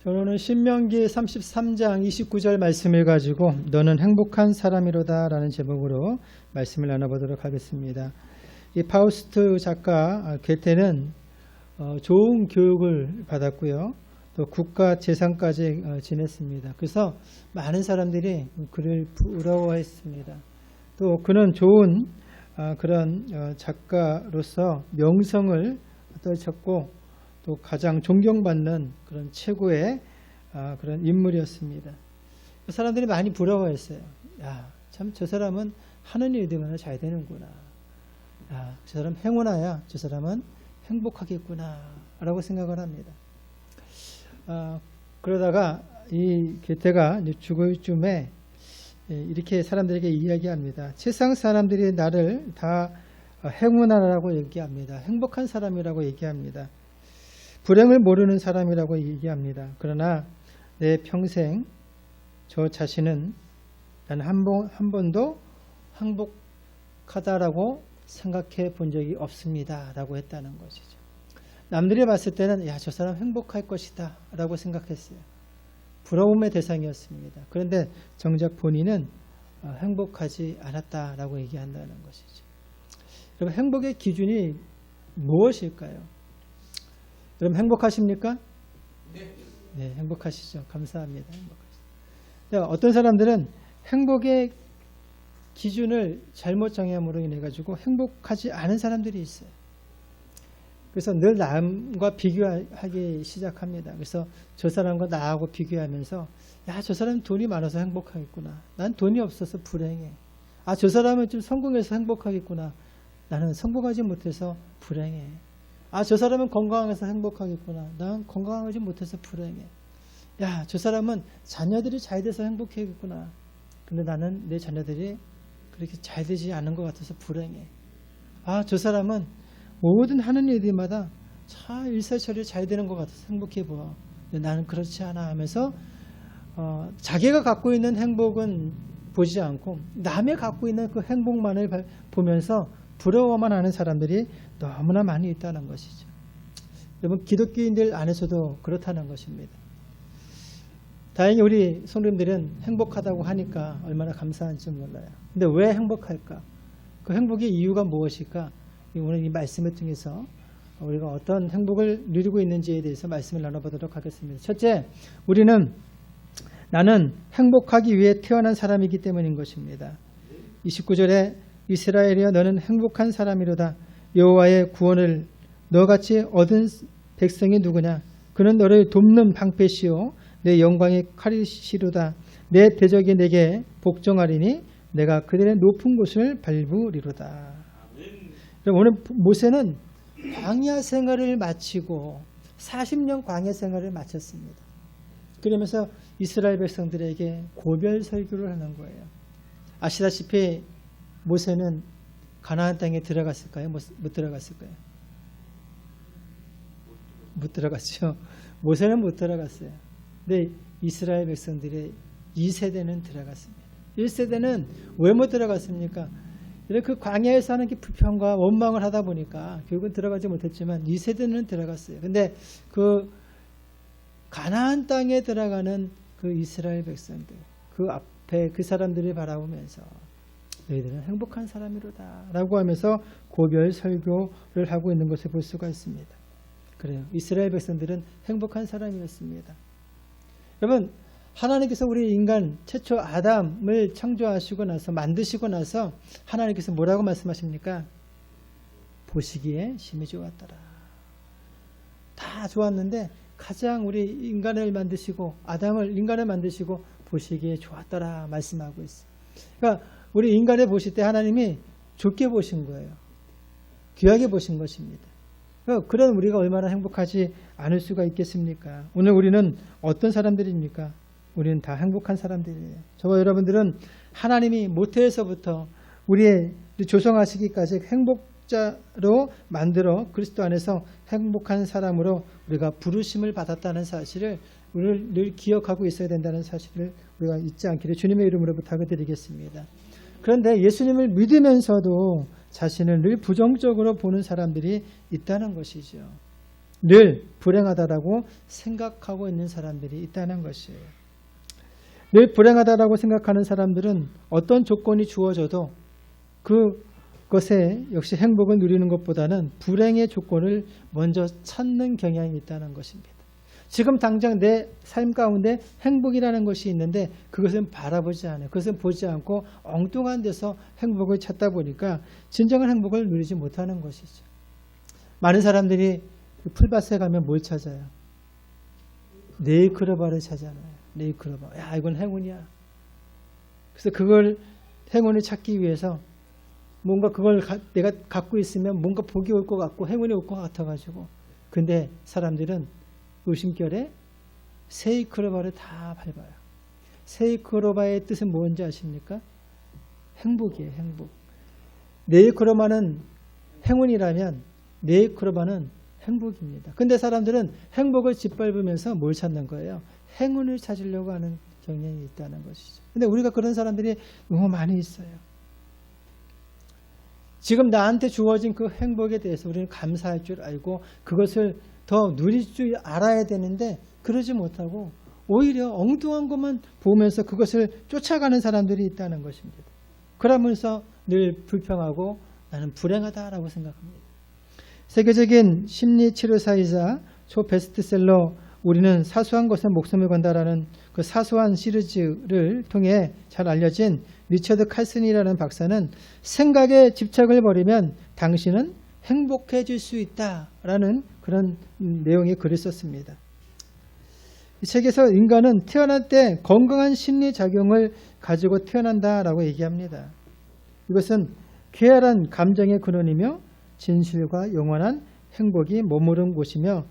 오늘은 신명기 33장 29절 말씀을 가지고 너는 행복한 사람이로다 라는 제목으로 말씀을 나눠보도록 하겠습니다. 이 파우스트 작가 게테는 좋은 교육을 받았고요. 또 국가 재상까지 지냈습니다. 그래서 많은 사람들이 그를 부러워했습니다. 또 그는 좋은 그런 작가로서 명성을 떨쳤고 또 가장 존경받는 그런 최고의 그런 인물이었습니다. 사람들이 많이 부러워했어요. 야, 참 저 사람은 하는 일이 얼마나 잘 되는구나. 야, 저 사람 행운아야. 저 사람은 행복하겠구나. 라고 생각을 합니다. 그러다가 이 게테가 죽을 쯤에 이렇게 사람들에게 이야기합니다. 세상 사람들이 나를 다 행운아라고 얘기합니다. 행복한 사람이라고 얘기합니다. 불행을 모르는 사람이라고 얘기합니다. 그러나 내 평생 저 자신은 나는 한 번도 행복하다라고 생각해 본 적이 없습니다. 라고 했다는 것이죠. 남들이 봤을 때는 야, 저 사람 행복할 것이다 라고 생각했어요. 부러움의 대상이었습니다. 그런데 정작 본인은 행복하지 않았다라고 얘기한다는 것이죠. 여러분, 행복의 기준이 무엇일까요? 여러분 행복하십니까? 네, 행복하시죠. 감사합니다. 행복하시죠. 어떤 사람들은 행복의 기준을 잘못 정함으로 인해 가지고 행복하지 않은 사람들이 있어요. 그래서 늘 남과 비교하기 시작합니다. 그래서 저 사람과 나하고 비교하면서 야, 저 사람은 돈이 많아서 행복하겠구나. 난 돈이 없어서 불행해. 아, 저 사람은 좀 성공해서 행복하겠구나. 나는 성공하지 못해서 불행해. 아, 저 사람은 건강해서 행복하겠구나. 난 건강하지 못해서 불행해. 야, 저 사람은 자녀들이 잘 돼서 행복하겠구나. 근데 나는 내 자녀들이 그렇게 잘 되지 않은 것 같아서 불행해. 아, 저 사람은 모든 하는 일들마다 참 일사천리 잘 되는 것 같아서 행복해 보여. 근데 나는 그렇지 않아 하면서 자기가 갖고 있는 행복은 보지 않고 남의 갖고 있는 그 행복만을 보면서 부러워만 하는 사람들이 너무나 많이 있다는 것이죠. 여러분, 기독교인들 안에서도 그렇다는 것입니다. 다행히 우리 성도님들은 행복하다고 하니까 얼마나 감사한지 몰라요. 근데 왜 행복할까? 그 행복의 이유가 무엇일까? 오늘 이 말씀을 통해서 우리가 어떤 행복을 누리고 있는지에 대해서 말씀을 나눠보도록 하겠습니다. 첫째, 나는 행복하기 위해 태어난 사람이기 때문인 것입니다. 29절에 이스라엘이여 너는 행복한 사람이로다. 여호와의 구원을 너같이 얻은 백성이 누구냐? 그는 너를 돕는 방패시오 내 영광의 칼이시로다. 내 대적이 내게 복종하리니 내가 그들의 높은 곳을 밟으리로다. 오늘 모세는 광야 생활을 마치고 40년 광야 생활을 마쳤습니다. 그러면서 이스라엘 백성들에게 고별 설교를 하는 거예요. 아시다시피 모세는 가나안 땅에 들어갔을까요? 못 들어갔을까요? 못 들어갔죠. 모세는 못 들어갔어요. 근데 이스라엘 백성들의 2세대는 들어갔습니다. 1세대는 왜 못 들어갔습니까? 그 광야에서 하는 게 불평과 원망을 하다 보니까 결국은 들어가지 못했지만 2세대는 들어갔어요. 근데 그 가나안 땅에 들어가는 그 이스라엘 백성들, 그 앞에 그 사람들을 바라보면서 너희들은 행복한 사람이로다 라고 하면서 고별 설교를 하고 있는 것을 볼 수가 있습니다. 그래요. 이스라엘 백성들은 행복한 사람이었습니다. 여러분, 하나님께서 우리 인간 최초 아담을 창조하시고 나서 만드시고 나서 하나님께서 뭐라고 말씀하십니까? 보시기에 심히 좋았더라. 다 좋았는데 가장 우리 인간을 만드시고 인간을 만드시고 보시기에 좋았더라 말씀하고 있어요. 그러니까 우리 인간을 보실 때 하나님이 좋게 보신 거예요. 귀하게 보신 것입니다. 그런 우리가 얼마나 행복하지 않을 수가 있겠습니까? 오늘 우리는 어떤 사람들입니까? 우리는 다 행복한 사람들이에요. 저와 여러분들은 하나님이 모태에서부터 우리의 조성하시기까지 행복자로 만들어 그리스도 안에서 행복한 사람으로 우리가 부르심을 받았다는 사실을 우리를 늘 기억하고 있어야 된다는 사실을 우리가 잊지 않기를 주님의 이름으로 부탁을 드리겠습니다. 그런데 예수님을 믿으면서도 자신을 늘 부정적으로 보는 사람들이 있다는 것이죠. 늘 불행하다라고 생각하고 있는 사람들이 있다는 것이에요. 늘 불행하다라고 생각하는 사람들은 어떤 조건이 주어져도 그것에 역시 행복을 누리는 것보다는 불행의 조건을 먼저 찾는 경향이 있다는 것입니다. 지금 당장 내 삶 가운데 행복이라는 것이 있는데 그것은 바라보지 않아요. 그것은 보지 않고 엉뚱한 데서 행복을 찾다 보니까 진정한 행복을 누리지 못하는 것이죠. 많은 사람들이 풀밭에 가면 뭘 찾아요? 네이클로바를 찾아요. 네이클로바. 야, 이건 행운이야. 그래서 그걸 행운을 찾기 위해서 뭔가 그걸 내가 갖고 있으면 뭔가 복이 올 것 같고 행운이 올 것 같아가지고. 근데 사람들은 의심결에 세이클로바를 다 밟아요. 세이클로바의 뜻은 뭔지 아십니까? 행복이에요. 행복. 네이클로바는 행운이라면 네이클로바는 행복입니다. 근데 사람들은 행복을 짓밟으면서 뭘 찾는 거예요? 행운을 찾으려고 하는 경향이 있다는 것이죠. 근데 우리가 그런 사람들이 너무 많이 있어요. 지금 나한테 주어진 그 행복에 대해서 우리는 감사할 줄 알고 그것을 더 누릴 줄 알아야 되는데 그러지 못하고 오히려 엉뚱한 것만 보면서 그것을 쫓아가는 사람들이 있다는 것입니다. 그러면서 늘 불평하고 나는 불행하다라고 생각합니다. 세계적인 심리치료사이자 초베스트셀러 우리는 사소한 것에 목숨을 건다라는 그 사소한 시리즈를 통해 잘 알려진 리처드 칼슨이라는 박사는 생각에 집착을 버리면 당신은 행복해질 수 있다라는 그런 내용의 글을 썼습니다. 이 책에서 인간은 태어날 때 건강한 심리작용을 가지고 태어난다라고 얘기합니다. 이것은 쾌활한 감정의 근원이며 진실과 영원한 행복이 머무른 곳이며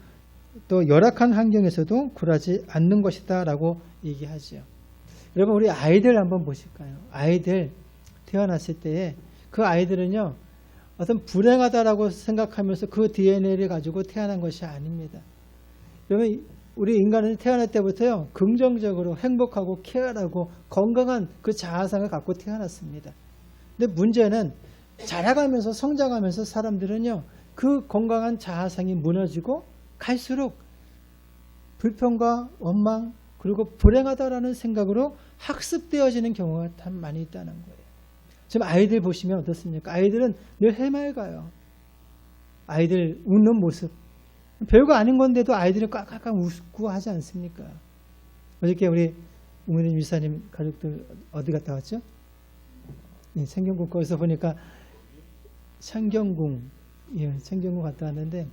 또 열악한 환경에서도 굴하지 않는 것이다 라고 얘기하죠. 여러분 우리 아이들 한번 보실까요? 아이들 태어났을 때에 그 아이들은요 어떤 불행하다라고 생각하면서 그 DNA를 가지고 태어난 것이 아닙니다. 여러분 우리 인간은 태어날 때부터요 긍정적으로 행복하고 쾌활하고 건강한 그 자아상을 갖고 태어났습니다. 근데 문제는 자라가면서 성장하면서 사람들은요 그 건강한 자아상이 무너지고 갈수록 불평과 원망 그리고 불행하다라는 생각으로 학습되어지는 경우가 참 많이 있다는 거예요. 지금 아이들 보시면 어떻습니까? 아이들은 늘 해맑아요. 아이들 웃는 모습 별거 아닌 건데도 아이들이 꽉꽉 웃고 하지 않습니까? 어저께 우리 우민희 미사님 가족들 어디 갔다 왔죠? 창경궁 거기서 보니까 창경궁 갔다 왔는데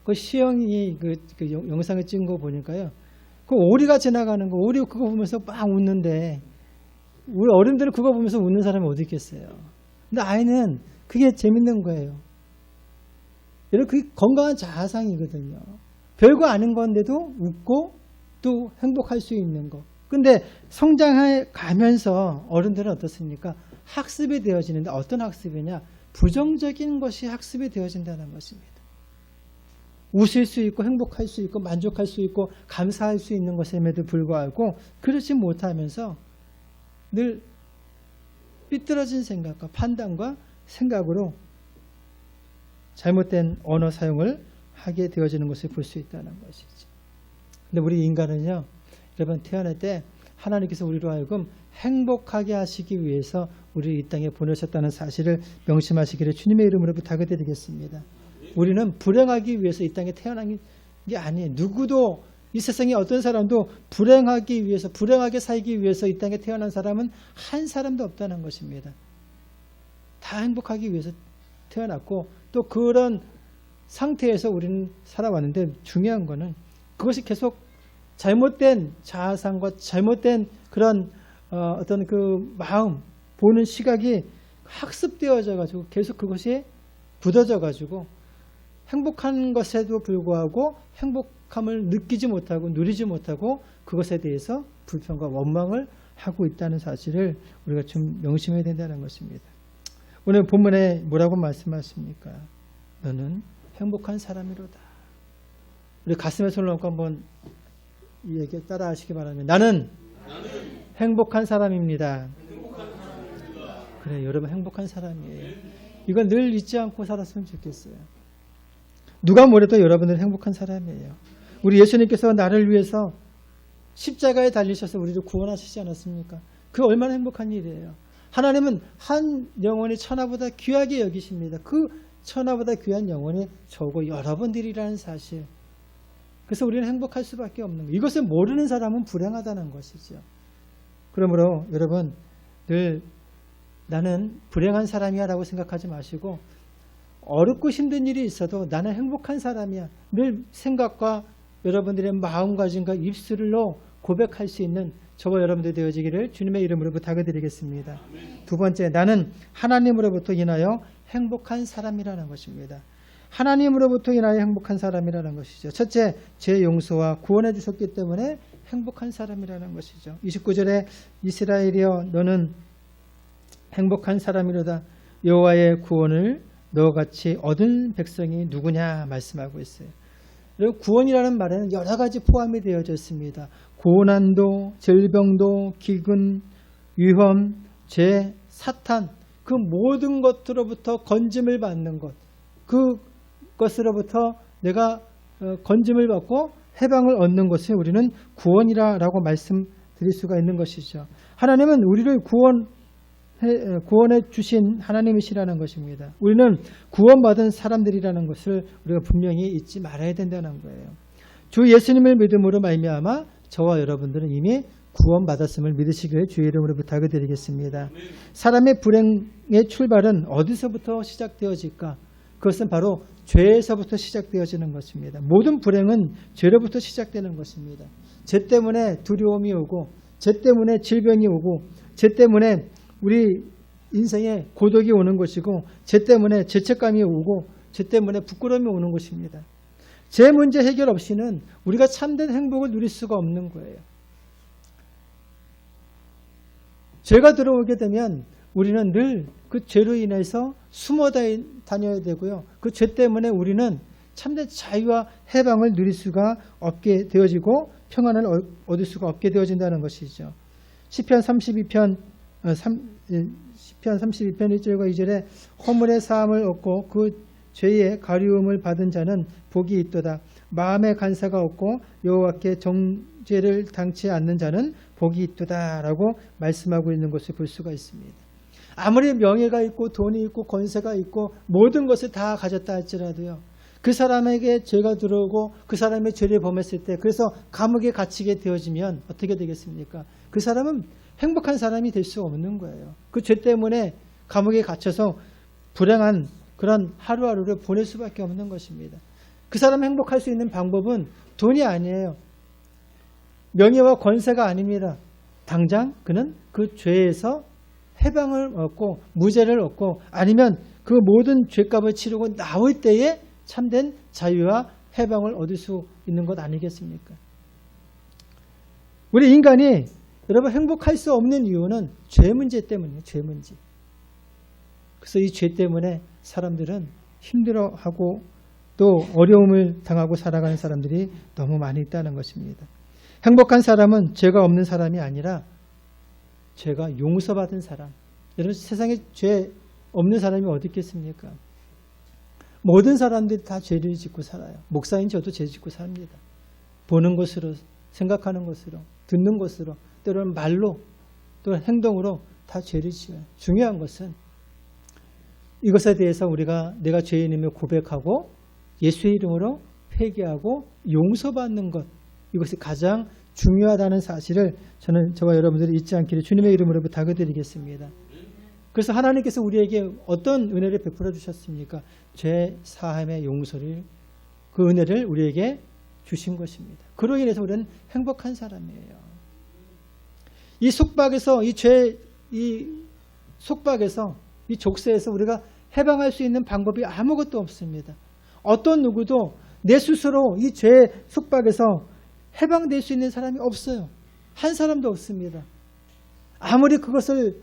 그 시영이 그 영상을 찍은 거 보니까요. 그 오리가 지나가는 거, 오리 그거 보면서 막 웃는데 우리 어른들은 그거 보면서 웃는 사람이 어디 있겠어요. 근데 아이는 그게 재밌는 거예요. 여러분 그게 건강한 자아상이거든요. 별거 아닌 건데도 웃고 또 행복할 수 있는 거. 근데 성장해 가면서 어른들은 어떻습니까? 학습이 되어지는데 어떤 학습이냐? 부정적인 것이 학습이 되어진다는 것입니다. 웃을 수 있고 행복할 수 있고 만족할 수 있고 감사할 수 있는 것임에도 불구하고 그렇지 못하면서 늘 삐뚤어진 생각과 판단과 생각으로 잘못된 언어 사용을 하게 되어지는 것을 볼 수 있다는 것이죠. 근데 우리 인간은요, 여러분 태어날 때 하나님께서 우리로 하여금 행복하게 하시기 위해서 우리를 이 땅에 보내셨다는 사실을 명심하시기를 주님의 이름으로 부탁드리겠습니다. 우리는 불행하기 위해서 이 땅에 태어난 게 아니에요. 누구도 이 세상에 어떤 사람도 불행하기 위해서 불행하게 살기 위해서 이 땅에 태어난 사람은 한 사람도 없다는 것입니다. 다 행복하기 위해서 태어났고 또 그런 상태에서 우리는 살아왔는데 중요한 거는 그것이 계속 잘못된 자아상과 잘못된 그런 어떤 그 마음 보는 시각이 학습되어져 가지고 계속 그것이 굳어져 가지고 행복한 것에도 불구하고 행복함을 느끼지 못하고 누리지 못하고 그것에 대해서 불평과 원망을 하고 있다는 사실을 우리가 좀 명심해야 된다는 것입니다. 오늘 본문에 뭐라고 말씀하십니까? 너는 행복한 사람이로다. 우리 가슴에 손을 얹고 한번 이 얘기 따라 하시기 바랍니다. 나는 행복한 사람입니다. 그래, 여러분 행복한 사람이에요. 이건 늘 잊지 않고 살았으면 좋겠어요. 누가 뭐래도 여러분들은 행복한 사람이에요. 우리 예수님께서 나를 위해서 십자가에 달리셔서 우리를 구원하시지 않았습니까? 그 얼마나 행복한 일이에요. 하나님은 한 영혼이 천하보다 귀하게 여기십니다. 그 천하보다 귀한 영혼이 저고 여러분들이라는 사실. 그래서 우리는 행복할 수밖에 없는 거예요. 이것을 모르는 사람은 불행하다는 것이죠. 그러므로 여러분 늘 나는 불행한 사람이야 라고 생각하지 마시고 어렵고 힘든 일이 있어도 나는 행복한 사람이야. 늘 생각과 여러분들의 마음가짐과 입술로 고백할 수 있는 저와 여러분들 되어지기를 주님의 이름으로 부탁드리겠습니다. 두 번째, 나는 하나님으로부터 인하여 행복한 사람이라는 것입니다. 하나님으로부터 인하여 행복한 사람이라는 것이죠. 첫째, 죄 용서와 구원해 주셨기 때문에 행복한 사람이라는 것이죠. 29절에 이스라엘이여 너는 행복한 사람이로다. 여호와의 구원을 너와 같이 얻은 백성이 누구냐 말씀하고 있어요. 그리고 구원이라는 말에는 여러 가지 포함이 되어져 있습니다. 고난도, 질병도, 기근, 위험, 죄, 사탄 그 모든 것으로부터 건짐을 받는 것 그것으로부터 내가 건짐을 받고 해방을 얻는 것을 우리는 구원이라고 말씀드릴 수가 있는 것이죠. 하나님은 우리를 구원해 주신 하나님이시라는 것입니다. 우리는 구원받은 사람들이라는 것을 우리가 분명히 잊지 말아야 된다는 거예요. 주 예수님을 믿음으로 말미암아 저와 여러분들은 이미 구원받았음을 믿으시기를 주의 이름으로 부탁을 드리겠습니다. 사람의 불행의 출발은 어디서부터 시작되어질까? 그것은 바로 죄에서부터 시작되어지는 것입니다. 모든 불행은 죄로부터 시작되는 것입니다. 죄 때문에 두려움이 오고 죄 때문에 질병이 오고 죄 때문에 우리 인생에 고독이 오는 것이고 죄 때문에 죄책감이 오고 죄 때문에 부끄러움이 오는 것입니다. 죄 문제 해결 없이는 우리가 참된 행복을 누릴 수가 없는 거예요. 죄가 들어오게 되면 우리는 늘 그 죄로 인해서 숨어 다녀야 되고요. 그 죄 때문에 우리는 참된 자유와 해방을 누릴 수가 없게 되어지고 평안을 얻을 수가 없게 되어진다는 것이죠. 시편 32편 1절과 2절에 허물의 사함을 얻고 그 죄의 가리움을 받은 자는 복이 있도다. 마음의 간사가 없고 여호와께 정죄를 당치 않는 자는 복이 있도다 라고 말씀하고 있는 것을 볼 수가 있습니다. 아무리 명예가 있고 돈이 있고 권세가 있고 모든 것을 다 가졌다 할지라도요. 그 사람에게 죄가 들어오고 그 사람의 죄를 범했을 때 그래서 감옥에 갇히게 되어지면 어떻게 되겠습니까? 그 사람은 행복한 사람이 될 수 없는 거예요. 그 죄 때문에 감옥에 갇혀서 불행한 그런 하루하루를 보낼 수밖에 없는 것입니다. 그 사람이 행복할 수 있는 방법은 돈이 아니에요. 명예와 권세가 아닙니다. 당장 그는 그 죄에서 해방을 얻고 무죄를 얻고 아니면 그 모든 죄값을 치르고 나올 때에 참된 자유와 해방을 얻을 수 있는 것 아니겠습니까? 우리 인간이 여러분 행복할 수 없는 이유는 죄 문제 때문이에요. 죄 문제. 그래서 이 죄 때문에 사람들은 힘들어하고 또 어려움을 당하고 살아가는 사람들이 너무 많이 있다는 것입니다. 행복한 사람은 죄가 없는 사람이 아니라 죄가 용서받은 사람. 여러분 세상에 죄 없는 사람이 어디 있겠습니까? 모든 사람들이 다 죄를 짓고 살아요. 목사인 저도 죄 짓고 삽니다. 보는 것으로 생각하는 것으로 듣는 것으로 때로는 말로 또 행동으로 다 죄를 지어요. 중요한 것은 이것에 대해서 우리가 내가 죄인임을 고백하고 예수의 이름으로 회개하고 용서받는 것 이것이 가장 중요하다는 사실을 저와 여러분들이 잊지 않기를 주님의 이름으로 부탁드리겠습니다. 그래서 하나님께서 우리에게 어떤 은혜를 베풀어 주셨습니까? 죄 사함의 용서를 그 은혜를 우리에게 주신 것입니다. 그로 인해서 우리는 행복한 사람이에요. 이 속박에서 이 속박에서 이 족쇄에서 우리가 해방할 수 있는 방법이 아무것도 없습니다. 어떤 누구도 내 스스로 이 죄의 속박에서 해방될 수 있는 사람이 없어요. 한 사람도 없습니다. 아무리 그것을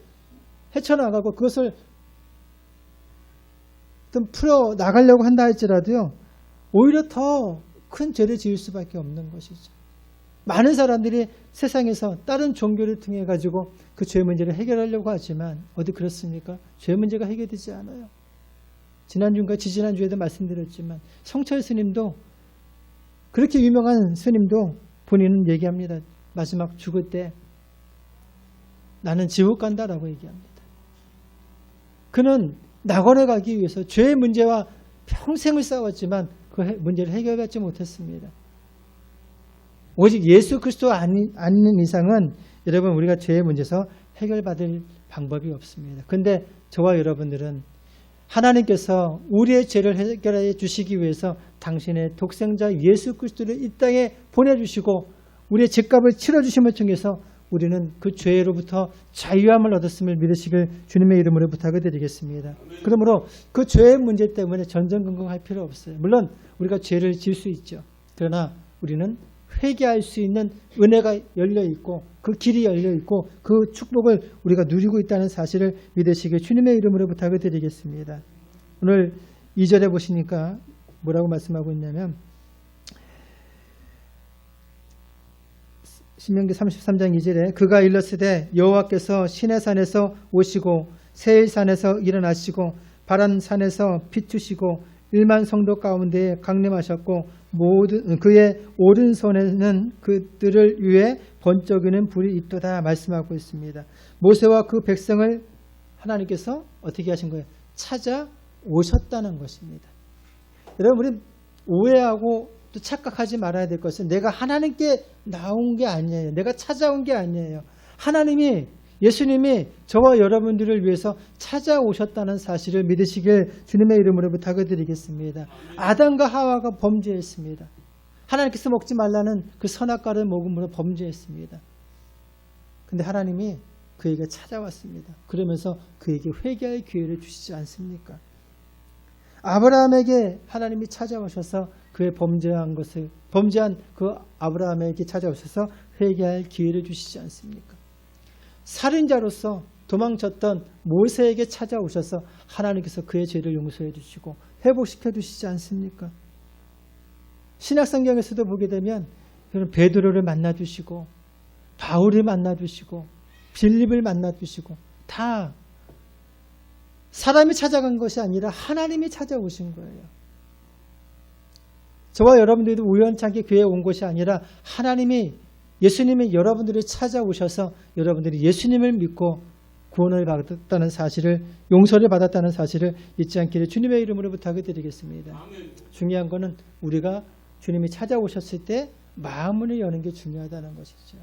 헤쳐나가고 그것을 좀 풀어나가려고 한다 할지라도요. 오히려 더 큰 죄를 지을 수밖에 없는 것이죠. 많은 사람들이 세상에서 다른 종교를 통해 가지고 그 죄 문제를 해결하려고 하지만 어디 그렇습니까? 죄 문제가 해결되지 않아요. 지난주인가 지지난주에도 말씀드렸지만 성철 스님도 그렇게 유명한 스님도 본인은 얘기합니다. 마지막 죽을 때 나는 지옥 간다라고 얘기합니다. 그는 낙원에 가기 위해서 죄의 문제와 평생을 싸웠지만 그 문제를 해결받지 못했습니다. 오직 예수 그리스도 아닌 이상은 여러분 우리가 죄의 문제에서 해결받을 방법이 없습니다. 그런데 저와 여러분들은 하나님께서 우리의 죄를 해결해 주시기 위해서 당신의 독생자 예수 그리스도를 이 땅에 보내주시고 우리의 죄값을 치러주심을 통해서 우리는 그 죄로부터 자유함을 얻었음을 믿으시길 주님의 이름으로 부탁을 드리겠습니다. 그러므로 그 죄의 문제 때문에 전전긍긍할 필요 없어요. 물론 우리가 죄를 지을 수 있죠. 그러나 우리는 회개할 수 있는 은혜가 열려있고 그 길이 열려있고 그 축복을 우리가 누리고 있다는 사실을 믿으시길 주님의 이름으로 부탁을 드리겠습니다. 오늘 2절에 보시니까 뭐라고 말씀하고 있냐면 신명기 33장 2절에 그가 일렀으되 여호와께서 시내산에서 오시고 세일산에서 일어나시고 바란산에서 비추시고 1만 성도 가운데 강림하셨고 모든 그의 오른손에는 그들을 위해 번쩍이는 불이 있도다 말씀하고 있습니다. 모세와 그 백성을 하나님께서 어떻게 하신 거예요? 찾아오셨다는 것입니다. 여러분 우리 오해하고 또 착각하지 말아야 될 것은 내가 하나님께 나온 게 아니에요. 내가 찾아온 게 아니에요. 하나님이 예수님이 저와 여러분들을 위해서 찾아오셨다는 사실을 믿으시길 주님의 이름으로 부탁을 드리겠습니다. 아담과 하와가 범죄했습니다. 하나님께서 먹지 말라는 그 선악과를 먹음으로 범죄했습니다. 그런데 하나님이 그에게 찾아왔습니다. 그러면서 그에게 회개할 기회를 주시지 않습니까? 아브라함에게 하나님이 찾아오셔서 그의 범죄한 그 아브라함에게 찾아오셔서 회개할 기회를 주시지 않습니까? 살인자로서 도망쳤던 모세에게 찾아오셔서 하나님께서 그의 죄를 용서해 주시고 회복시켜 주시지 않습니까? 신약성경에서도 보게 되면 베드로를 만나 주시고 바울을 만나 주시고 빌립을 만나 주시고 다 사람이 찾아간 것이 아니라 하나님이 찾아오신 거예요. 저와 여러분들도 우연찮게 교회에 온 것이 아니라 하나님이 예수님이 여러분들을 찾아오셔서 여러분들이 예수님을 믿고 구원을 받았다는 사실을 용서를 받았다는 사실을 잊지 않기를 주님의 이름으로 부탁을 드리겠습니다. 중요한 것은 우리가 주님이 찾아오셨을 때 마음을 여는 게 중요하다는 것이죠.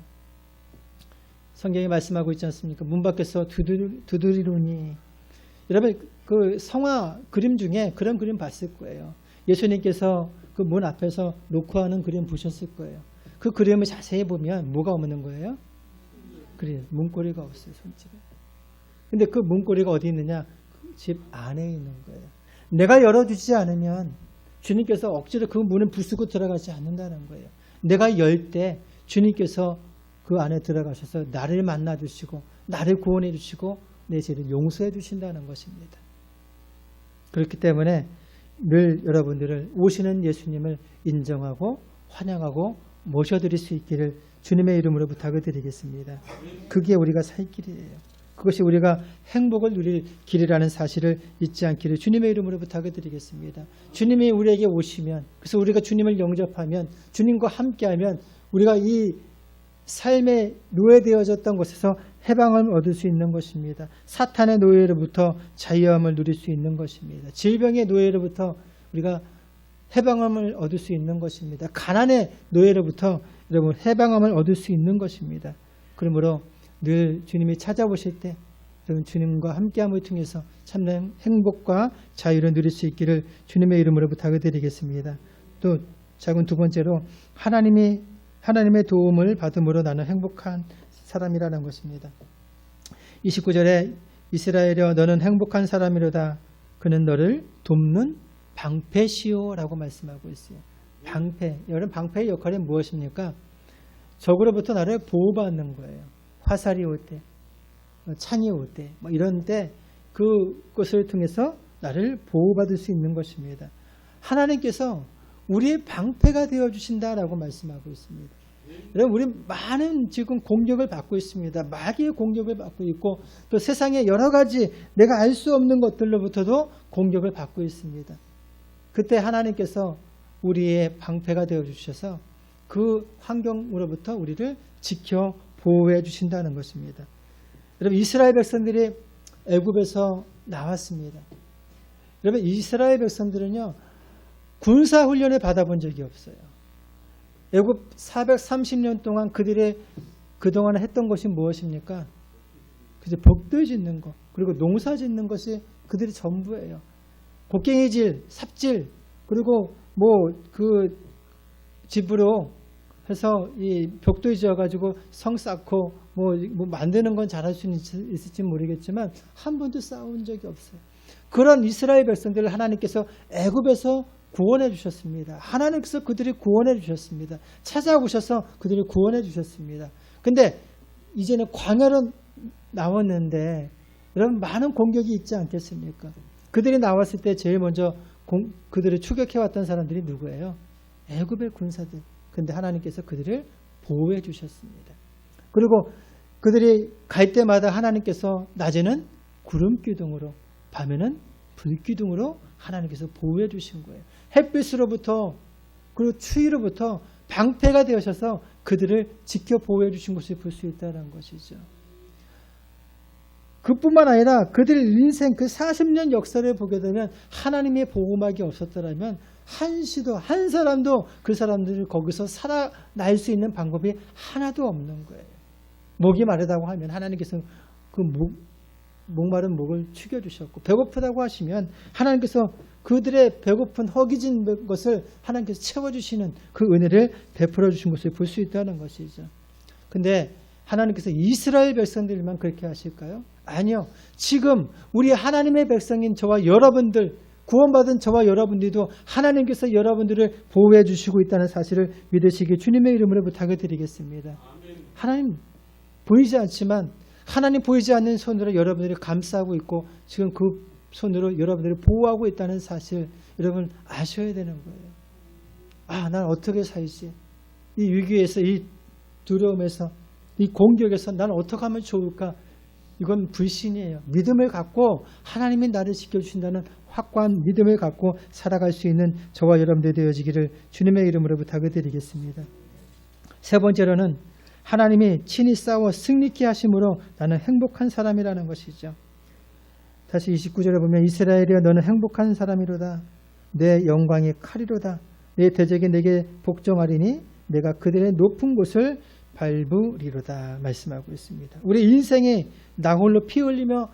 성경이 말씀하고 있지 않습니까? 문 밖에서 두드리노니. 여러분 그 성화 그림 중에 그런 그림 봤을 거예요. 예수님께서 그 문 앞에서 놓고 하는 그림 보셨을 거예요. 그 그림을 자세히 보면 뭐가 없는 거예요? 그래, 문고리가 없어요, 손집에. 근데 그 문고리가 어디 있느냐? 그 집 안에 있는 거예요. 내가 열어주지 않으면 주님께서 억지로 그 문을 부수고 들어가지 않는다는 거예요. 내가 열 때 주님께서 그 안에 들어가셔서 나를 만나 주시고 나를 구원해 주시고 내 죄를 용서해 주신다는 것입니다. 그렇기 때문에 늘 여러분들을 오시는 예수님을 인정하고 환영하고 모셔드릴 수 있기를 주님의 이름으로 부탁을 드리겠습니다. 그게 우리가 살 길이에요. 그것이 우리가 행복을 누릴 길이라는 사실을 잊지 않기를 주님의 이름으로 부탁을 드리겠습니다. 주님이 우리에게 오시면, 그래서 우리가 주님을 영접하면, 주님과 함께하면 우리가 이 삶에 노예되어졌던 곳에서 해방을 얻을 수 있는 것입니다. 사탄의 노예로부터 자유함을 누릴 수 있는 것입니다. 질병의 노예로부터 우리가 해방함을 얻을 수 있는 것입니다. 가난의 노예로부터 여러분 해방함을 얻을 수 있는 것입니다. 그러므로 늘 주님이 찾아오실 때 여러분 주님과 함께함을 통해서 참된 행복과 자유를 누릴 수 있기를 주님의 이름으로 부탁을 드리겠습니다. 또 작은 두 번째로 하나님의 도움을 받음으로 나는 행복한 사람이라는 것입니다. 29절에 이스라엘여 너는 행복한 사람이로다. 그는 너를 돕는 방패시오라고 말씀하고 있어요. 방패. 여러분 방패의 역할이 무엇입니까? 적으로부터 나를 보호받는 거예요. 화살이 올 때, 창이 올 때, 이런 때 그것을 통해서 나를 보호받을 수 있는 것입니다. 하나님께서 우리의 방패가 되어주신다라고 말씀하고 있습니다. 여러분, 우리 많은 지금 공격을 받고 있습니다. 마귀의 공격을 받고 있고 또 세상의 여러 가지 내가 알 수 없는 것들로부터도 공격을 받고 있습니다. 그때 하나님께서 우리의 방패가 되어 주셔서 그 환경으로부터 우리를 지켜 보호해 주신다는 것입니다. 여러분, 이스라엘 백성들이 애굽에서 나왔습니다. 여러분, 이스라엘 백성들은요, 군사 훈련을 받아본 적이 없어요. 애굽 430년 동안 그들의 그동안 했던 것이 무엇입니까? 그저 벽돌 짓는 것, 그리고 농사 짓는 것이 그들의 전부예요. 곡괭이질, 삽질, 그리고 뭐 그 집으로 해서 이 벽돌 지어가지고 성 쌓고 뭐 만드는 건 잘할 수 있을지 모르겠지만 한 번도 싸운 적이 없어요. 그런 이스라엘 백성들을 하나님께서 애굽에서 구원해 주셨습니다. 하나님께서 그들을 구원해 주셨습니다. 찾아오셔서 그들을 구원해 주셨습니다. 근데 이제는 광야로 나왔는데 여러분, 많은 공격이 있지 않겠습니까? 그들이 나왔을 때 제일 먼저 그들을 추격해왔던 사람들이 누구예요? 애굽의 군사들. 근데 하나님께서 그들을 보호해 주셨습니다. 그리고 그들이 갈 때마다 하나님께서 낮에는 구름 기둥으로, 밤에는 불 기둥으로 하나님께서 보호해 주신 거예요. 햇빛으로부터 그리고 추위로부터 방패가 되어셔서 그들을 지켜 보호해 주신 것을 볼 수 있다는 것이죠. 그뿐만 아니라 그들의 인생 그 40년 역사를 보게 되면 하나님의 보호막이 없었더라면 한시도 한 사람도 그 사람들을 거기서 살아날 수 있는 방법이 하나도 없는 거예요. 목이 마르다고 하면 하나님께서 그 목마른 목을 축여주셨고, 배고프다고 하시면 하나님께서 그들의 배고픈 허기진 것을 하나님께서 채워주시는 그 은혜를 베풀어 주신 것을 볼 수 있다는 것이죠. 근데 하나님께서 이스라엘 백성들만 그렇게 하실까요? 아니요. 지금 우리 하나님의 백성인 저와 여러분들, 구원받은 저와 여러분들도 하나님께서 여러분들을 보호해 주시고 있다는 사실을 믿으시기 주님의 이름으로 부탁을 드리겠습니다. 하나님 보이지 않지만 하나님 보이지 않는 손으로 여러분들을 감싸고 있고 지금 그 손으로 여러분들을 보호하고 있다는 사실 여러분 아셔야 되는 거예요. 아, 난 어떻게 살지? 이 위기에서, 이 두려움에서, 이 공격에서 난 어떻게 하면 좋을까? 이건 불신이에요. 믿음을 갖고 하나님이 나를 지켜주신다는 확고한 믿음을 갖고 살아갈 수 있는 저와 여러분들 되어지기를 주님의 이름으로 부탁을 드리겠습니다. 세 번째로는 하나님이 친히 싸워 승리케 하심으로 나는 행복한 사람이라는 것이죠. 다시 29절에 보면 이스라엘이여 너는 행복한 사람이로다. 내 영광이 칼이로다. 내 대적이 내게 복종하리니 내가 그들의 높은 곳을 밟으리로다 말씀하고 있습니다. 우리 인생이 나 홀로 피 흘리며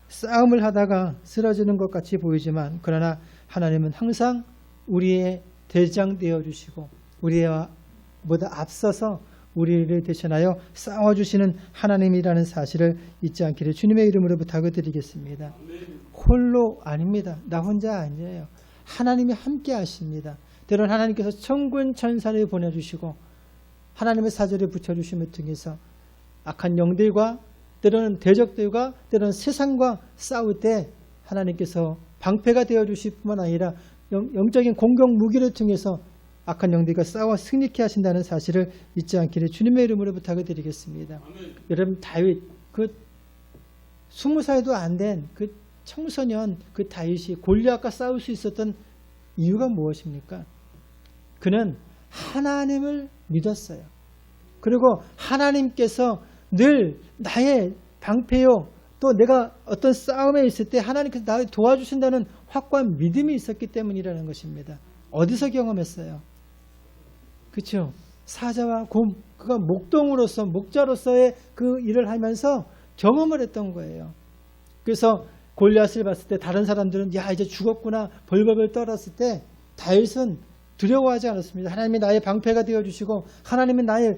싸움을 하다가 쓰러지는 것 같이 보이지만 그러나 하나님은 항상 우리의 대장 되어 주시고 우리와 보다 앞서서 우리를 대신하여 싸워주시는 하나님이라는 사실을 잊지 않기를 주님의 이름으로 부탁을 드리겠습니다. 홀로 아닙니다. 나 혼자 아니에요. 하나님이 함께 하십니다. 때로는 하나님께서 천군 천사를 보내주시고 하나님의 사절을 붙여주심을 통해서 악한 영들과 때로는 대적들과 때로는 세상과 싸울 때 하나님께서 방패가 되어주실 뿐만 아니라 영적인 공격 무기를 통해서 악한 영들과 싸워 승리케 하신다는 사실을 잊지 않기를 주님의 이름으로 부탁을 드리겠습니다. 아멘. 여러분 다윗 그 20살도 안 된 그 청소년 그 다윗이 골리앗과 싸울 수 있었던 이유가 무엇입니까? 그는 하나님을 믿었어요. 그리고 하나님께서 늘 나의 방패요 또 내가 어떤 싸움에 있을 때 하나님께서 나를 도와주신다는 확고한 믿음이 있었기 때문이라는 것입니다. 어디서 경험했어요? 그렇죠. 사자와 곰, 그가 목동으로서 목자로서의 그 일을 하면서 경험을 했던 거예요. 그래서 골리앗을 봤을 때 다른 사람들은 야 이제 죽었구나 벌벌벌 떨었을 때 다윗은 두려워하지 않았습니다. 하나님이 나의 방패가 되어주시고 하나님이 나의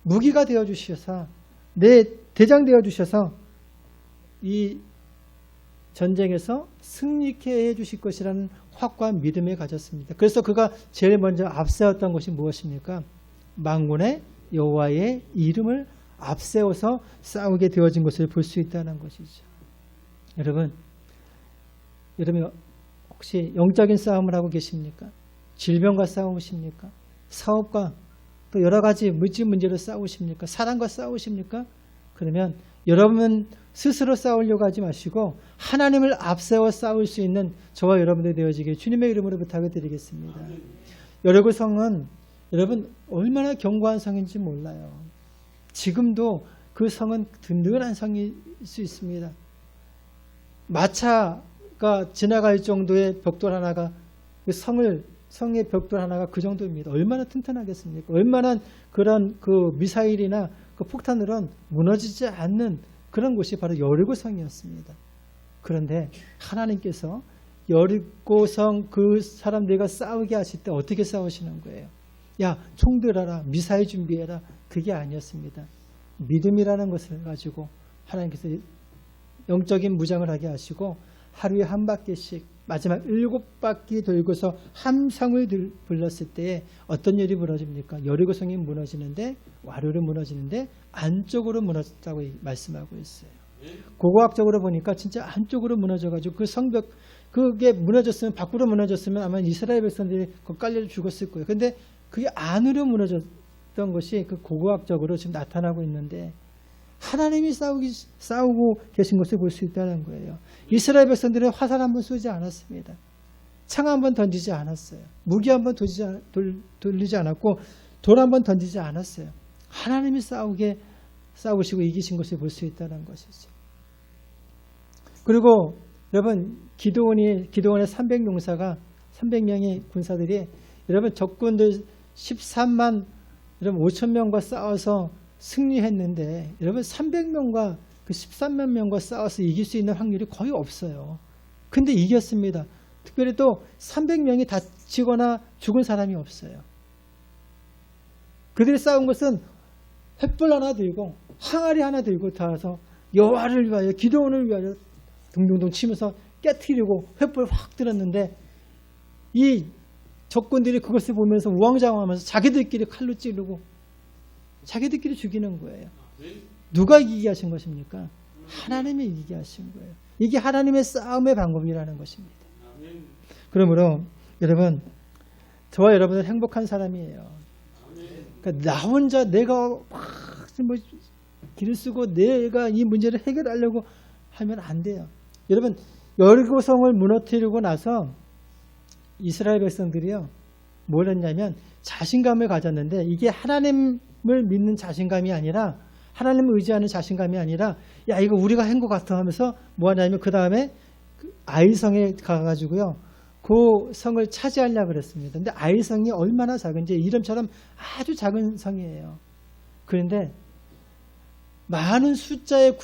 무기가 되어주셔서 내 대장 되어주셔서 이 전쟁에서 승리케 해주실 것이라는 확고한 믿음을 가졌습니다. 그래서 그가 제일 먼저 앞세웠던 것이 무엇입니까? 만군의 여호와의 이름을 앞세워서 싸우게 되어진 것을 볼 수 있다는 것이죠. 여러분 혹시 영적인 싸움을 하고 계십니까? 질병과 싸우십니까? 사업과 또 여러 가지 물질 문제로 싸우십니까? 사랑과 싸우십니까? 그러면 여러분 스스로 싸우려고 하지 마시고 하나님을 앞세워 싸울 수 있는 저와 여러분들 되어지길 주님의 이름으로 부탁을 드리겠습니다. 여리고 성은 여러분 얼마나 견고한 성인지 몰라요. 지금도 그 성은 든든한 성일 수 있습니다. 마차가 지나갈 정도의 벽돌 하나가 그 성의 벽돌 하나가 그 정도입니다. 얼마나 튼튼하겠습니까? 얼마나 그런 그 미사일이나 그 폭탄으로는 무너지지 않는 그런 곳이 바로 여리고성이었습니다. 그런데 하나님께서 여리고성 그 사람들과 싸우게 하실 때 어떻게 싸우시는 거예요? 야, 총 들어라, 미사일 준비해라. 그게 아니었습니다. 믿음이라는 것을 가지고 하나님께서 영적인 무장을 하게 하시고 하루에 한 바퀴씩 마지막 7바퀴 돌고서 함성을 불렀을 때에 어떤 일이 벌어집니까? 여리고성이 무너지는데 와르르 무너지는데 안쪽으로 무너졌다고 말씀하고 있어요. 고고학적으로 보니까 진짜 안쪽으로 무너져가지고 그 성벽 그게 무너졌으면 밖으로 무너졌으면 아마 이스라엘 백성들이 깔려 죽었을 거예요. 근데 그게 안으로 무너졌던 것이 그 고고학적으로 지금 나타나고 있는데 하나님이 싸우고 계신 것을 볼 수 있다는 거예요. 이스라엘 백성들은 화살 한번 쏘지 않았습니다. 창 한번 던지지 않았어요. 무기 한번 돌리지 않았고 돌 한번 던지지 않았어요. 하나님이 싸우시고 이기신 것을 볼 수 있다는 것이죠. 그리고 여러분 기드온의 300용사가 300명의 군사들이 여러분 적군들 13만 여러분 5천 명과 싸워서 승리했는데 여러분 300명과 그 13만 명과 싸워서 이길 수 있는 확률이 거의 없어요. 근데 이겼습니다. 특별히 또 300명이 다치거나 죽은 사람이 없어요. 그들이 싸운 것은 횃불 하나 들고 항아리 하나 들고 다와서 여호와를 위하여 기드온을 위하여 둥둥둥 치면서 깨트리고 횃불 확 들었는데 이 적군들이 그것을 보면서 우왕좌왕하면서 자기들끼리 칼로 찌르고 자기들끼리 죽이는 거예요. 누가 이기게 하신 것입니까? 하나님이 이기게 하신 거예요. 이게 하나님의 싸움의 방법이라는 것입니다. 그러므로 여러분 저와 여러분은 행복한 사람이에요. 그러니까 나 혼자 내가 뭐 길을 쓰고 내가 이 문제를 해결하려고 하면 안 돼요. 여러분 여리고성을 무너뜨리고 나서 이스라엘 백성들이요 뭘 했냐면 자신감을 가졌는데 이게 하나님을 믿는 자신감이 아니라 하나님을 의지하는 자신감이 아니라 야 이거 우리가 한 것 같아 하면서 뭐 하냐면 그 다음에 아이성에 가가지고요 그 성을 차지하려고 그랬습니다. 근데 아이성이 얼마나 작은지 이름처럼 아주 작은 성이에요. 그런데 많은 숫자의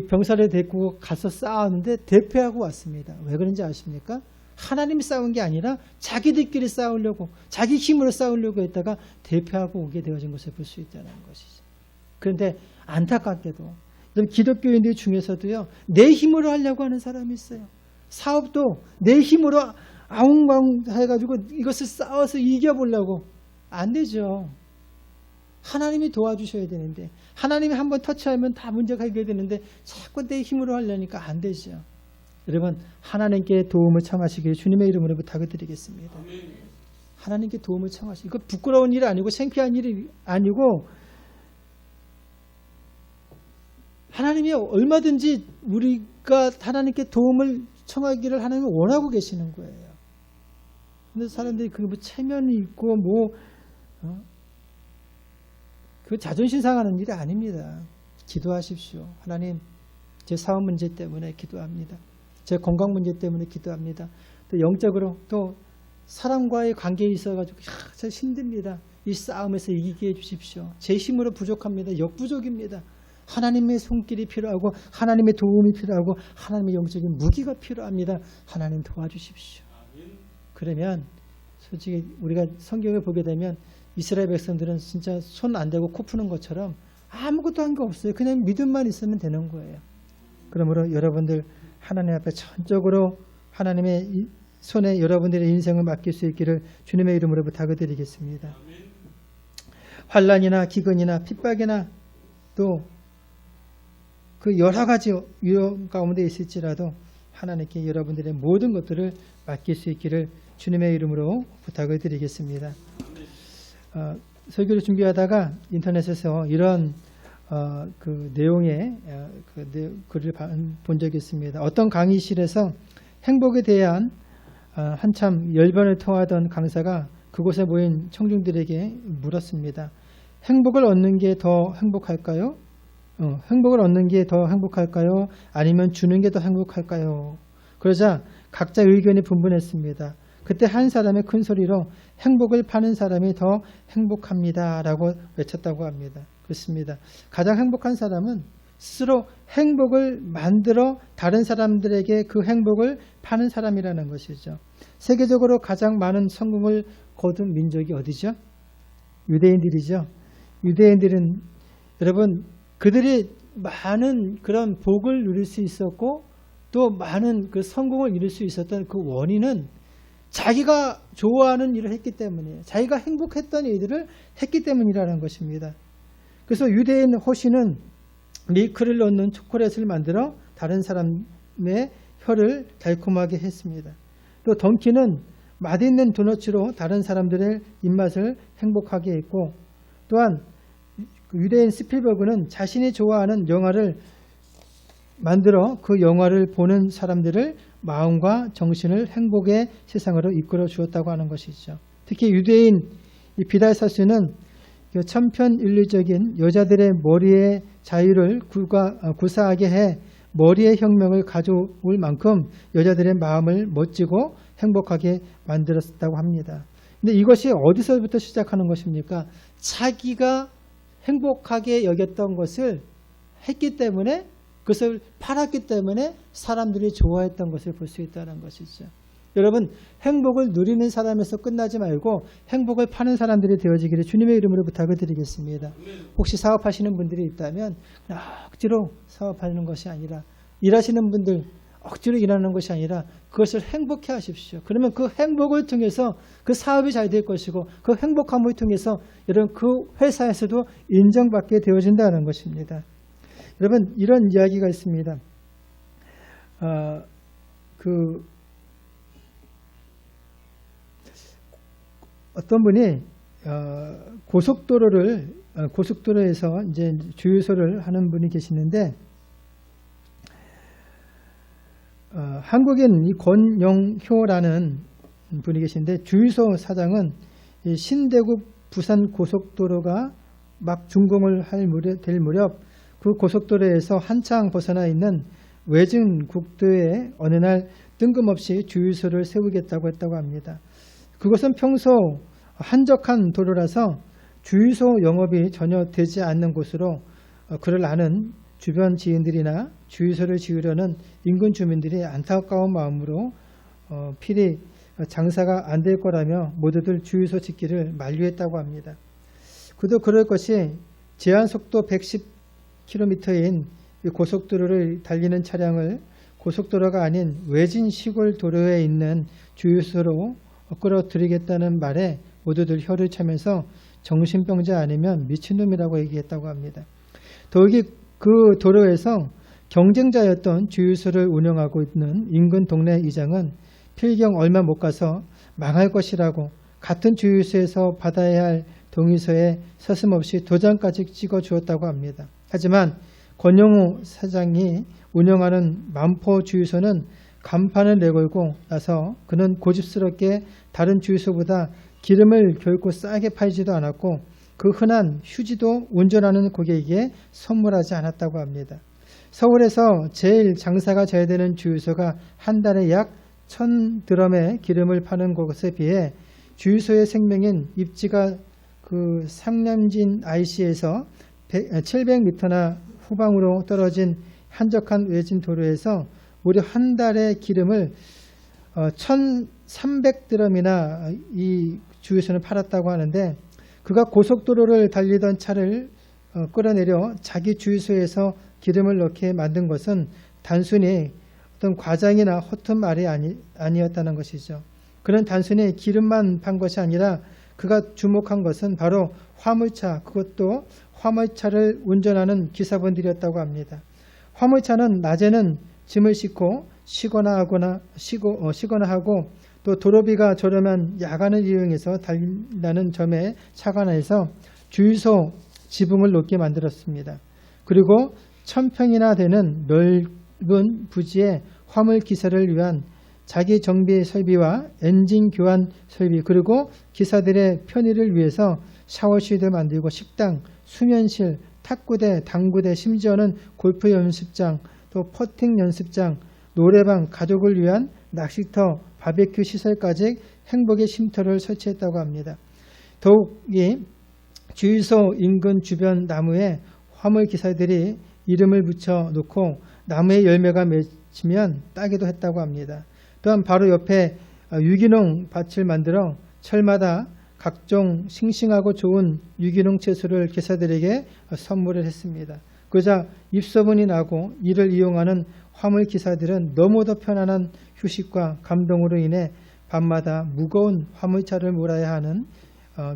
병사를 데리고 가서 싸웠는데 대패하고 왔습니다. 왜 그런지 아십니까? 하나님이 싸운 게 아니라 자기들끼리 싸우려고 자기 힘으로 싸우려고 했다가 대패하고 오게 되어진 것을 볼 수 있다는 것이죠. 그런데 안타깝게도 기독교인들 중에서도요 내 힘으로 하려고 하는 사람이 있어요. 사업도 내 힘으로 아웅바웅 해가지고 이것을 싸워서 이겨보려고 안 되죠. 하나님이 도와주셔야 되는데 하나님이 한번 터치하면 다 문제가 해결되는데 자꾸 내 힘으로 하려니까 안 되죠. 여러분 하나님께 도움을 청하시길 주님의 이름으로 부탁을 드리겠습니다. 하나님께 도움을 청하시고 이거 부끄러운 일이 아니고 창피한 일이 아니고 하나님이 얼마든지 우리가 하나님께 도움을 청하기를 하나님이 원하고 계시는 거예요. 근데 사람들이 그게 뭐 체면이 있고 그 자존심 상하는 일이 아닙니다. 기도하십시오. 하나님 제 사업 문제 때문에 기도합니다. 제 건강 문제 때문에 기도합니다. 또 영적으로 또 사람과의 관계에 있어가지고 참 힘듭니다. 이 싸움에서 이기게 해주십시오. 제 힘으로 부족합니다. 역부족입니다. 하나님의 손길이 필요하고 하나님의 도움이 필요하고 하나님의 영적인 무기가 필요합니다. 하나님 도와주십시오. 그러면 솔직히 우리가 성경을 보게 되면 이스라엘 백성들은 진짜 손 안 대고 코 푸는 것처럼 아무것도 한 게 없어요. 그냥 믿음만 있으면 되는 거예요. 그러므로 여러분들 하나님 앞에 전적으로 하나님의 손에 여러분들의 인생을 맡길 수 있기를 주님의 이름으로 부탁을 드리겠습니다. 환난이나 기근이나 핍박이나 또 그 여러 가지 위험 가운데 있을지라도 하나님께 여러분들의 모든 것들을 맡길 수 있기를 주님의 이름으로 부탁을 드리겠습니다. 설교를 준비하다가 인터넷에서 이런 그 내용의 글을 본 적이 있습니다. 어떤 강의실에서 행복에 대한 한참 열변을 토하던 강사가 그곳에 모인 청중들에게 물었습니다. 행복을 얻는 게 더 행복할까요? 행복을 얻는 게 더 행복할까요? 아니면 주는 게 더 행복할까요? 그러자 각자 의견이 분분했습니다. 그때 한 사람이 큰 소리로 행복을 파는 사람이 더 행복합니다 라고 외쳤다고 합니다. 그렇습니다. 가장 행복한 사람은 스스로 행복을 만들어 다른 사람들에게 그 행복을 파는 사람이라는 것이죠. 세계적으로 가장 많은 성공을 거둔 민족이 어디죠? 유대인들이죠. 유대인들은 여러분 그들이 많은 그런 복을 누릴 수 있었고 또 많은 그 성공을 이룰 수 있었던 그 원인은 자기가 좋아하는 일을 했기 때문이에요. 자기가 행복했던 일들을 했기 때문이라는 것입니다. 그래서 유대인 호시는 밀크를 넣는 초콜릿을 만들어 다른 사람의 혀를 달콤하게 했습니다. 또 던키는 맛있는 도너츠로 다른 사람들의 입맛을 행복하게 했고 또한 유대인 스필버그는 자신이 좋아하는 영화를 만들어 그 영화를 보는 사람들을 마음과 정신을 행복의 세상으로 이끌어 주었다고 하는 것이죠. 특히 유대인 비달사스는 천편일률적인 여자들의 머리의 자유를 구사하게 해 머리의 혁명을 가져올 만큼 여자들의 마음을 멋지고 행복하게 만들었다고 합니다. 근데 이것이 어디서부터 시작하는 것입니까? 자기가 행복하게 여겼던 것을 했기 때문에 그것을 팔았기 때문에 사람들이 좋아했던 것을 볼 수 있다는 것이죠. 여러분 행복을 누리는 사람에서 끝나지 말고 행복을 파는 사람들이 되어지기를 주님의 이름으로 부탁을 드리겠습니다. 혹시 사업하시는 분들이 있다면 억지로 사업하는 것이 아니라 일하시는 분들 억지로 일하는 것이 아니라 그것을 행복해 하십시오. 그러면 그 행복을 통해서 그 사업이 잘 될 것이고 그 행복함을 통해서 여러분 그 회사에서도 인정받게 되어진다는 것입니다. 여러분 이런 이야기가 있습니다. 어떤 분이 고속도로에서 이제 주유소를 하는 분이 계시는데 한국인 권영효라는 분이 계신데 주유소 사장은 신대구 부산 고속도로가 막 준공을 될 무렵 그 고속도로에서 한창 벗어나 있는 외진 국도에 어느 날 뜬금없이 주유소를 세우겠다고 했다고 합니다. 그것은 평소 한적한 도로라서 주유소 영업이 전혀 되지 않는 곳으로 그를 아는 주변 지인들이나 주유소를 지으려는 인근 주민들이 안타까운 마음으로 필히 장사가 안 될 거라며 모두들 주유소 짓기를 만류했다고 합니다. 그도 그럴 것이 제한속도 110km인 고속도로를 달리는 차량을 고속도로가 아닌 외진 시골 도로에 있는 주유소로 끌어들이겠다는 말에 모두들 혀를 차면서 정신병자 아니면 미친놈이라고 얘기했다고 합니다. 더욱이 그 도로에서 경쟁자였던 주유소를 운영하고 있는 인근 동네 이장은 필경 얼마 못 가서 망할 것이라고 같은 주유소에서 받아야 할 동의서에 서슴없이 도장까지 찍어 주었다고 합니다. 하지만 권영우 사장이 운영하는 만포 주유소는 간판을 내걸고 나서 그는 고집스럽게 다른 주유소보다 기름을 결코 싸게 팔지도 않았고 그 흔한 휴지도 운전하는 고객에게 선물하지 않았다고 합니다. 서울에서 제일 장사가 잘 되는 주유소가 한 달에 약 1000드럼의 기름을 파는 곳에 비해 주유소의 생명인 입지가 그 상남진 IC에서 700m나 후방으로 떨어진 한적한 외진 도로에서 무려 한 달의 기름을 1300드럼이나 이 주유소는 팔았다고 하는데 그가 고속도로를 달리던 차를 끌어내려 자기 주유소에서 기름을 넣게 만든 것은 단순히 어떤 과장이나 허튼 말이 아니었다는 것이죠. 그는 단순히 기름만 판 것이 아니라 그가 주목한 것은 바로 화물차, 그것도 화물차를 운전하는 기사분들이었다고 합니다. 화물차는 낮에는 짐을 싣고 쉬거나 하고 또 도로비가 저렴한 야간을 이용해서 달린다는 점에 착안해서 주유소 지붕을 높게 만들었습니다. 그리고 1000평이나 되는 넓은 부지에 화물 기사를 위한 자기 정비 설비와 엔진 교환 설비, 그리고 기사들의 편의를 위해서 샤워실을 만들고 식당, 수면실, 탁구대, 당구대, 심지어는 골프 연습장, 또 퍼팅 연습장, 노래방, 가족을 위한 낚시터, 바베큐 시설까지 행복의 쉼터를 설치했다고 합니다. 더욱 이 주유소 인근 주변 나무에 화물 기사들이 이름을 붙여 놓고 나무에 열매가 맺히면 따기도 했다고 합니다. 또한 바로 옆에 유기농 밭을 만들어 철마다 각종 싱싱하고 좋은 유기농 채소를 기사들에게 선물을 했습니다. 그러자 입소문이 나고 이를 이용하는 화물 기사들은 너무도 편안한 휴식과 감동으로 인해 밤마다 무거운 화물차를 몰아야 하는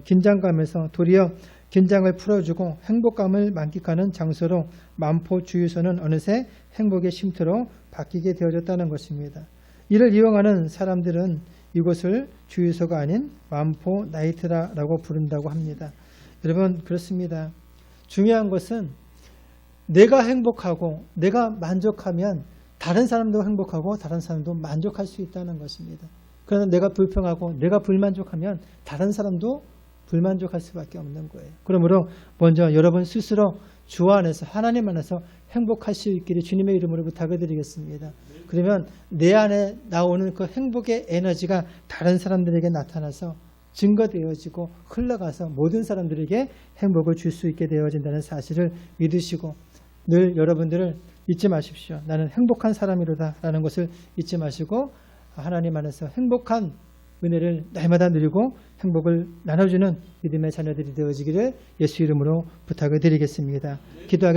긴장감에서 도리어 긴장을 풀어주고 행복감을 만끽하는 장소로 만포 주유소는 어느새 행복의 쉼터로 바뀌게 되어졌다는 것입니다. 이를 이용하는 사람들은 이곳을 주유소가 아닌 만포 나이트라고 부른다고 합니다. 여러분, 그렇습니다. 중요한 것은 내가 행복하고 내가 만족하면 다른 사람도 행복하고 다른 사람도 만족할 수 있다는 것입니다. 그러나 내가 불평하고 내가 불만족하면 다른 사람도 불만족할 수밖에 없는 거예요. 그러므로 먼저 여러분 스스로 주 안에서 하나님 안에서 행복할 수 있기를 주님의 이름으로 부탁을 드리겠습니다. 그러면 내 안에 나오는 그 행복의 에너지가 다른 사람들에게 나타나서 증거되어지고 흘러가서 모든 사람들에게 행복을 줄 수 있게 되어진다는 사실을 믿으시고 늘 여러분들을 잊지 마십시오. 나는 행복한 사람이로다 라는 것을 잊지 마시고 하나님 안에서 행복한 은혜를 날마다 누리고 행복을 나눠주는 믿음의 자녀들이 되어지기를 예수 이름으로 부탁을 드리겠습니다. 기도하겠습니다.